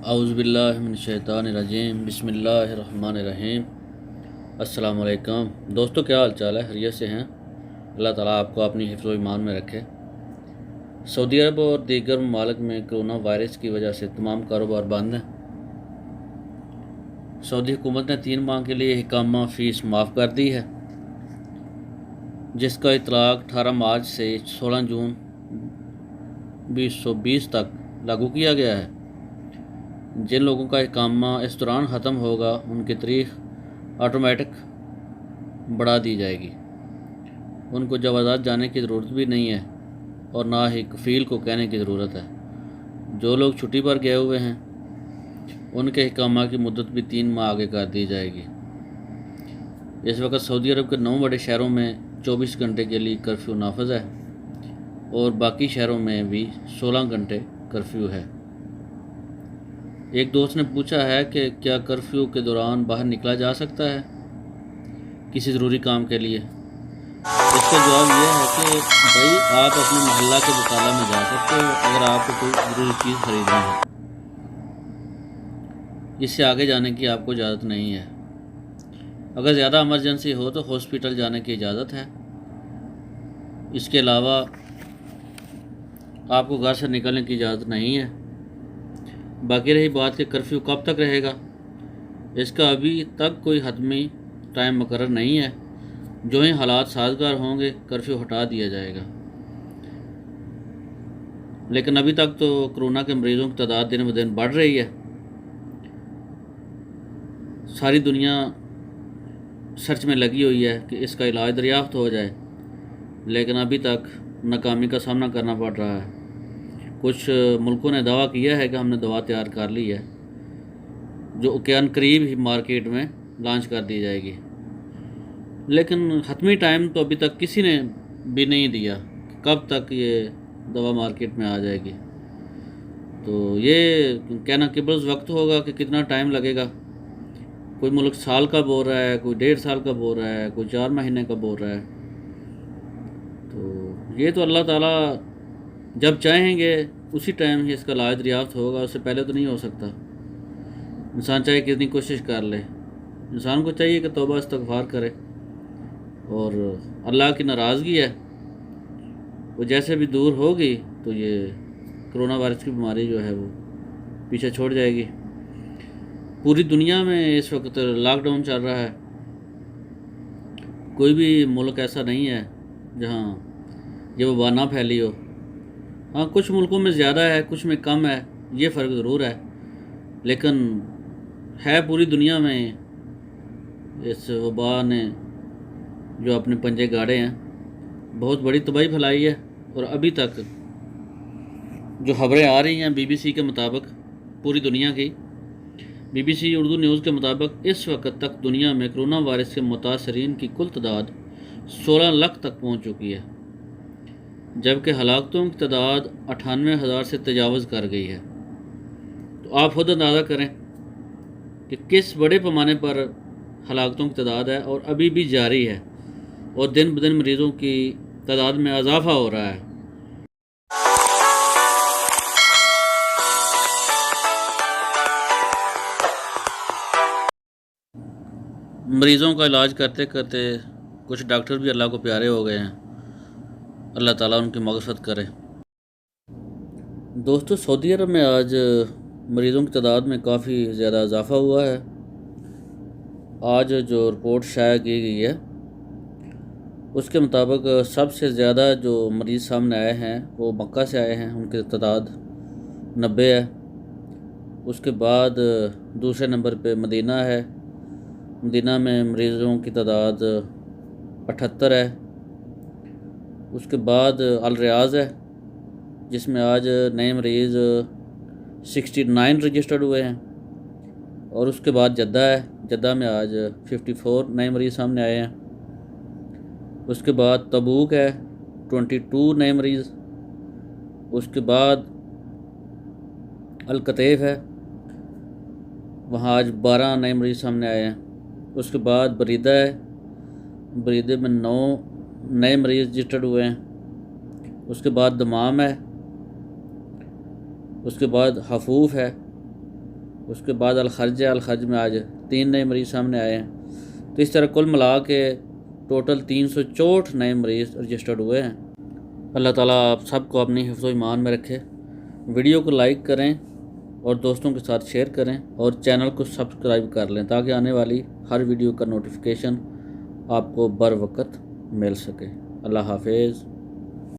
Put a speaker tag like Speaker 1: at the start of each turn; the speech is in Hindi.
Speaker 1: औज़ुबिल्लाहिमिनश्शैतानिर्रजीम बिस्मिल्लाहिर्रहमानिर्रहीम। अस्सलाम वालेकुम दोस्तों, क्या हाल चाल है? खैरियत से हैं? अल्लाह ताला आपको अपनी हिफ्ज़ व ईमान में रखे। सऊदी अरब और दीगर ममालिक में कोरोना वायरस की वजह से तमाम कारोबार बंद हैं। सऊदी हुकूमत ने 3 माह के लिए इकामा फ़ीस माफ़ कर दी है, जिसका इतलाक़ 18 मार्च से 16 जून 2020 तक लागू किया गया है। जिन लोगों का इकामा इस दौरान ख़त्म होगा, उनकी तारीख ऑटोमेटिक बढ़ा दी जाएगी। उनको जवाज़ात जाने की ज़रूरत भी नहीं है और ना ही कफ़ील को कहने की ज़रूरत है। जो लोग छुट्टी पर गए हुए हैं, उनके इकामा की मुद्दत भी 3 माह आगे कर दी जाएगी। इस वक्त सऊदी अरब के 9 बड़े शहरों में 24 घंटे के लिए कर्फ्यू नाफिज है और बाकी शहरों में भी 16 घंटे कर्फ्यू है। एक दोस्त ने पूछा है कि क्या कर्फ्यू के दौरान बाहर निकला जा सकता है किसी ज़रूरी काम के लिए। इसका जवाब यह है कि भाई, आप अपने मोहल्ला के वकाला में जा सकते हो अगर आपको कोई ज़रूरी चीज़ ख़रीदनी है। इससे आगे जाने की आपको इजाज़त नहीं है। अगर ज़्यादा इमरजेंसी हो तो हॉस्पिटल जाने की इजाज़त है। इसके अलावा आपको घर से निकलने की इजाज़त नहीं है। बाकी रही बात कि कर्फ्यू कब तक रहेगा, इसका अभी तक कोई हतमी टाइम मुकर्रर नहीं है। जो ही हालात साजगार होंगे, कर्फ्यू हटा दिया जाएगा। लेकिन अभी तक तो कोरोना के मरीज़ों की तादाद दिन ब दिन बढ़ रही है। सारी दुनिया सर्च में लगी हुई है कि इसका इलाज दरियाफ्त हो जाए, लेकिन अभी तक नाकामी का सामना करना पड़ रहा है। कुछ मुल्कों ने दावा किया है कि हमने दवा तैयार कर ली है, जो कि अनकरीब ही मार्केट में लॉन्च कर दी जाएगी। लेकिन हतमी टाइम तो अभी तक किसी ने भी नहीं दिया कि कब तक ये दवा मार्केट में आ जाएगी। तो ये कहना केवल वक्त होगा कि कितना टाइम लगेगा। कोई मुल्क साल का बोल रहा है, कोई 1.5 साल का बोल रहा है, कोई 4 महीने का बोल रहा है। तो ये तो अल्लाह ताला जब चाहेंगे उसी टाइम ही इसका इलाज दरियाफ्त होगा, उससे पहले तो नहीं हो सकता। इंसान चाहे कितनी कोशिश कर ले, इंसान को चाहिए कि तौबा इस्तग़फ़ार करे और अल्लाह की नाराज़गी है वो जैसे भी दूर होगी तो ये कोरोना वायरस की बीमारी जो है वो पीछे छोड़ जाएगी। पूरी दुनिया में इस वक्त लॉकडाउन चल रहा है। कोई भी मुल्क ऐसा नहीं है जहाँ ये वबा ना फैली हो। हाँ, कुछ मुल्कों में ज़्यादा है, कुछ में कम है, ये फ़र्क ज़रूर है, लेकिन है पूरी दुनिया में इस वबा ने जो अपने पंजे गाड़े हैं, बहुत बड़ी तबाही फैलाई है। और अभी तक जो खबरें आ रही हैं BBC के मुताबिक, पूरी दुनिया की BBC उर्दू न्यूज़ के मुताबिक, इस वक्त तक दुनिया में कोरोना वायरस के मुतासरीन की कुल तादाद 16 लाख तक पहुँच चुकी है, जबकि हलाकतों की तादाद 98,000 से तजावज़ कर गई है। तो आप खुद अंदाज़ा करें कि किस बड़े पैमाने पर हलाकतों की तादाद है और अभी भी जारी है, और दिन ब दिन मरीज़ों की तादाद में इजाफ़ा हो रहा है। मरीज़ों का इलाज करते करते कुछ डॉक्टर भी अल्लाह को प्यारे हो गए हैं। अल्लाह ताला उनकी मग़फ़िरत करे। दोस्तों, सऊदी अरब में आज मरीज़ों की तादाद में काफ़ी ज़्यादा इजाफ़ा हुआ है। आज जो रिपोर्ट शाया की गई है उसके मुताबिक सबसे ज़्यादा जो मरीज़ सामने आए हैं वो मक्का से आए हैं, उनकी तादाद 90 है। उसके बाद दूसरे नंबर पे मदीना है। मदीना में मरीज़ों की तादाद 78 है। उसके बाद अल रियाज़ है, जिसमें आज नए मरीज़ 69 रजिस्टर्ड हुए हैं। और उसके बाद जद्दा है, जद्दा में आज 54 नए मरीज़ सामने आए हैं। उसके बाद तबूक है, 22 नए मरीज़। उसके बाद अल कतैफ है, वहाँ आज 12 नए मरीज़ सामने आए हैं। उसके बाद बरीदा है, बरीदे में 9 नए मरीज़ रजिस्टर्ड हुए हैं। उसके बाद दमाम है। उसके बाद हफूफ है, उसके बाद अलखर्ज में आज 3 नए मरीज़ सामने आए हैं। तो इस तरह कुल मिला के टोटल 364 नए मरीज़ रजिस्टर्ड हुए हैं। अल्लाह ताला आप सबको अपनी हिफ्ज़ ईमान में रखे। वीडियो को लाइक करें और दोस्तों के साथ शेयर करें और चैनल को सब्सक्राइब कर लें ताकि आने वाली हर वीडियो का नोटिफिकेशन आपको बर वक्त मिल सके। अल्लाह हाफिज़।